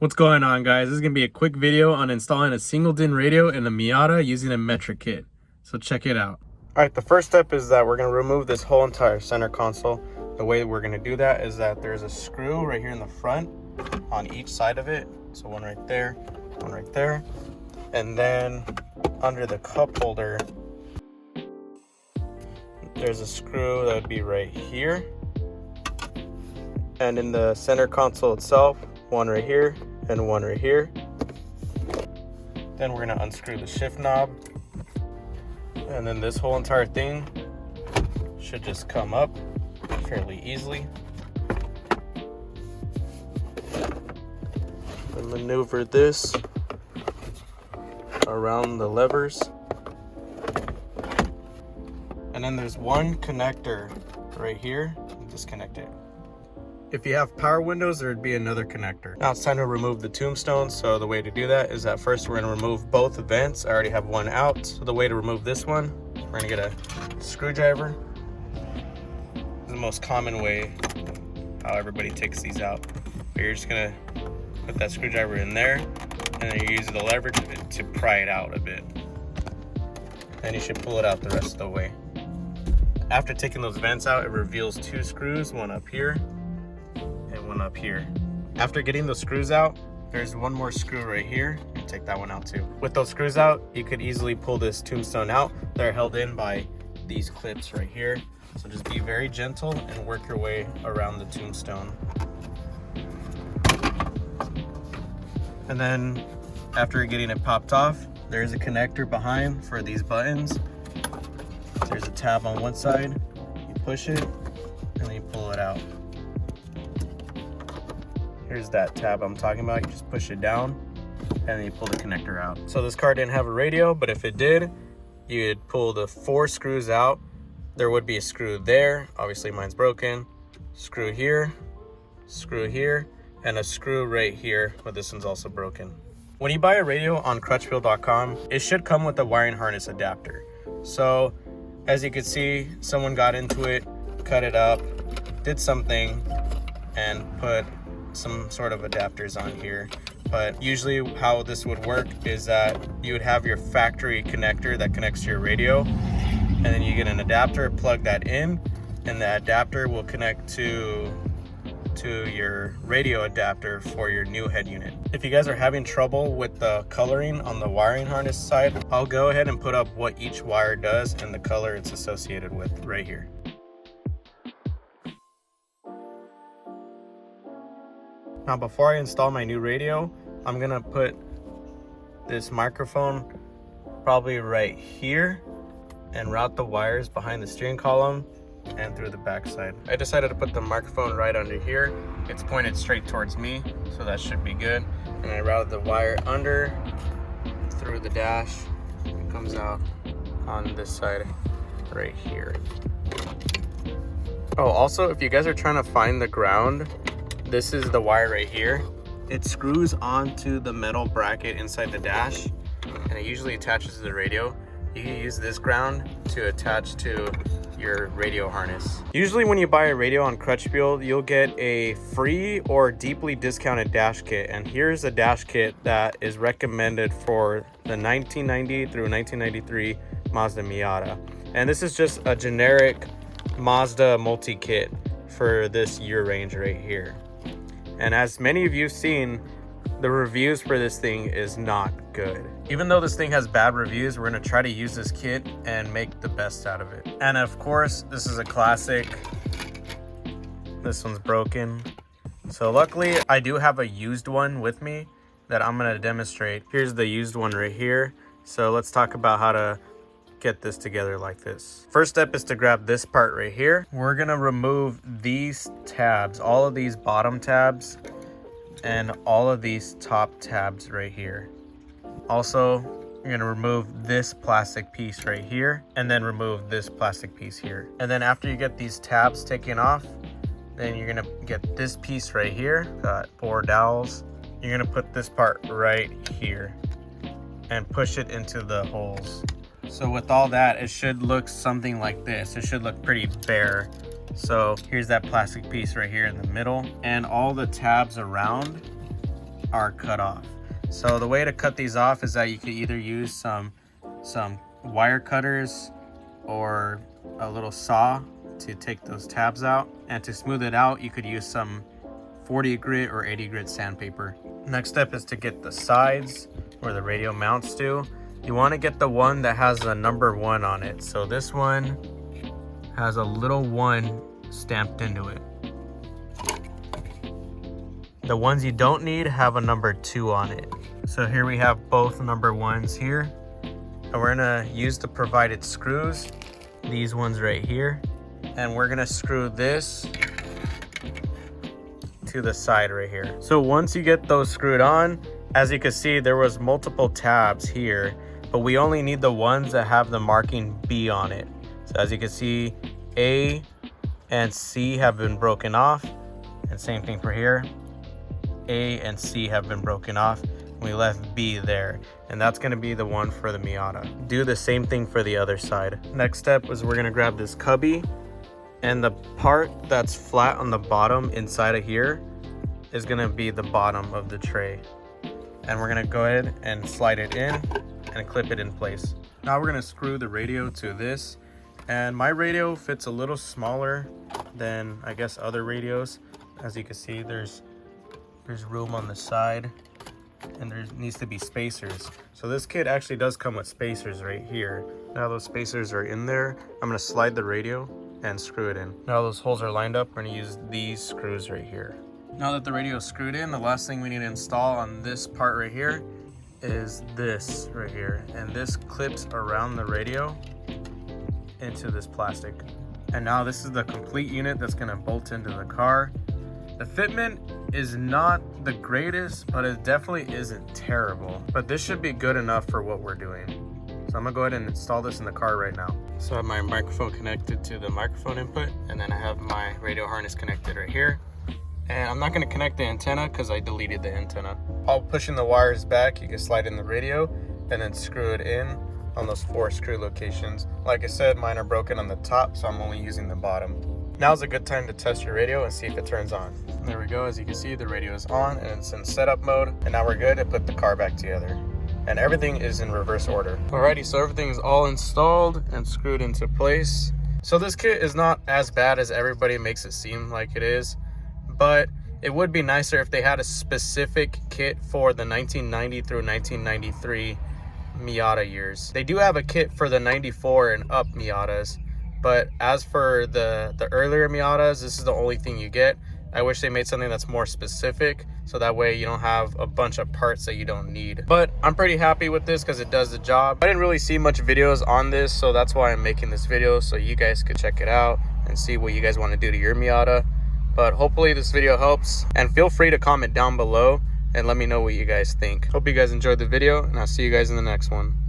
What's going on, guys? This is going to be a quick video on installing a single DIN radio in the Miata using a Metra kit. So check it out. All right, the first step is that we're going to remove this whole entire center console. The way we're going to do that is that there's a screw right here in the front on each side of it. So one right there, one right there. And then under the cup holder, there's a screw that would be right here. And in the center console itself, one right here and one right here. Then we're gonna unscrew the shift knob. And then this whole entire thing should just come up fairly easily. And maneuver this around the levers. And then there's one connector right here. Disconnect it. If you have power windows, there'd be another connector. Now it's time to remove the tombstone. So the way to do that is that first we're gonna remove both vents. I already have one out. So the way to remove this one, we're gonna get a screwdriver. This is the most common way how everybody takes these out. But you're just gonna put that screwdriver in there, and then you use the leverage of it to pry it out a bit. Then you should pull it out the rest of the way. After taking those vents out, it reveals two screws, one up here and one up here. After getting those screws out, there's one more screw right here, and take that one out too. With those screws out, you could easily pull this tombstone out. They're held in by these clips right here. So just be very gentle and work your way around the tombstone. And then after getting it popped off, there's a connector behind for these buttons. There's a tab on one side, you push it, and then you pull it out. Here's that tab I'm talking about. You just push it down, and then you pull the connector out. So this car didn't have a radio, but if it did, you'd pull the 4 screws out. There would be a screw there. Obviously mine's broken. Screw here, and a screw right here, but this one's also broken. When you buy a radio on crutchfield.com, it should come with a wiring harness adapter. So as you can see, someone got into it, cut it up, did something, and put some sort of adapters on here. But usually how this would work is that you would have your factory connector that connects to your radio, and then you get an adapter, plug that in, and the adapter will connect to your radio adapter for your new head unit. If you guys are having trouble with the coloring on the wiring harness side, I'll go ahead and put up what each wire does and the color it's associated with right here. Now before I install my new radio, I'm gonna put this microphone probably right here and route the wires behind the steering column and through the backside. I decided to put the microphone right under here. It's pointed straight towards me, so that should be good. And I routed the wire under through the dash. It comes out on this side right here. Oh, also, if you guys are trying to find the ground, this is the wire right here. It screws onto the metal bracket inside the dash, and it usually attaches to the radio. You can use this ground to attach to your radio harness. Usually when you buy a radio on Crutchfield, you'll get a free or deeply discounted dash kit. And here's a dash kit that is recommended for the 1990 through 1993 Mazda Miata. And this is just a generic Mazda multi-kit for this year range right here. And as many of you have seen, the reviews for this thing is not good. Even though this thing has bad reviews, we're gonna try to use this kit and make the best out of it. And of course, this is a classic. This one's broken. So luckily, I do have a used one with me that I'm gonna demonstrate. Here's the used one right here. So let's talk about how to get this together like this. First step is to grab this part right here. We're gonna remove these tabs, all of these bottom tabs, and all of these top tabs right here. Also, you're gonna remove this plastic piece right here, and then remove this plastic piece here. And then after you get these tabs taken off, then you're gonna get this piece right here, got 4 dowels. You're gonna put this part right here and push it into the holes. So with all that, it should look something like this. It should look pretty bare. So here's that plastic piece right here in the middle, and all the tabs around are cut off. So the way to cut these off is that you could either use some wire cutters or a little saw to take those tabs out, and to smooth it out you could use some 40 grit or 80 grit sandpaper. Next step is to get the sides where the radio mounts to. You want to get the one that has the number 1 on it. So this one has a little 1 stamped into it. The ones you don't need have a number 2 on it. So here we have both number 1s here, and we're gonna use the provided screws, these ones right here, and we're gonna screw this to the side right here. So once you get those screwed on, as you can see, there was multiple tabs here, but we only need the ones that have the marking B on it. So as you can see, A and C have been broken off, and same thing for here. A and C have been broken off. We left B there, and that's going to be the one for the Miata. Do the same thing for the other side. Next step is we're going to grab this cubby, and the part that's flat on the bottom inside of here is going to be the bottom of the tray, and we're going to go ahead and slide it in and clip it in place. Now we're going to screw the radio to this, and my radio fits a little smaller than I guess other radios. As you can see, there's room on the side, and there needs to be spacers. So this kit actually does come with spacers right here. Now those spacers are in there, I'm going to slide the radio and screw it in. Now those holes are lined up, we're going to use these screws right here. Now that the radio is screwed in, the last thing we need to install on this part right here is this right here, and this clips around the radio into this plastic. And now this is the complete unit that's going to bolt into the car. The fitment is not the greatest, but it definitely isn't terrible. But this should be good enough for what we're doing. So I'm gonna go ahead and install this in the car right now. So I have my microphone connected to the microphone input, and then I have my radio harness connected right here. And I'm not gonna connect the antenna because I deleted the antenna. While pushing the wires back, you can slide in the radio and then screw it in on those 4 screw locations. Like I said, mine are broken on the top, so I'm only using the bottom. Now's a good time to test your radio and see if it turns on. There we go. As you can see, the radio is on and it's in setup mode. And now we're good to put the car back together. And everything is in reverse order. Alrighty, so everything is all installed and screwed into place. So this kit is not as bad as everybody makes it seem like it is, but it would be nicer if they had a specific kit for the 1990 through 1993 Miata years. They do have a kit for the 94 and up Miatas, but as for the earlier Miatas, this is the only thing you get. I wish they made something that's more specific, so that way you don't have a bunch of parts that you don't need. But I'm pretty happy with this because it does the job. I didn't really see much videos on this, so that's why I'm making this video, so you guys could check it out and see what you guys want to do to your Miata. But hopefully this video helps, and feel free to comment down below and let me know what you guys think. Hope you guys enjoyed the video, and I'll see you guys in the next one.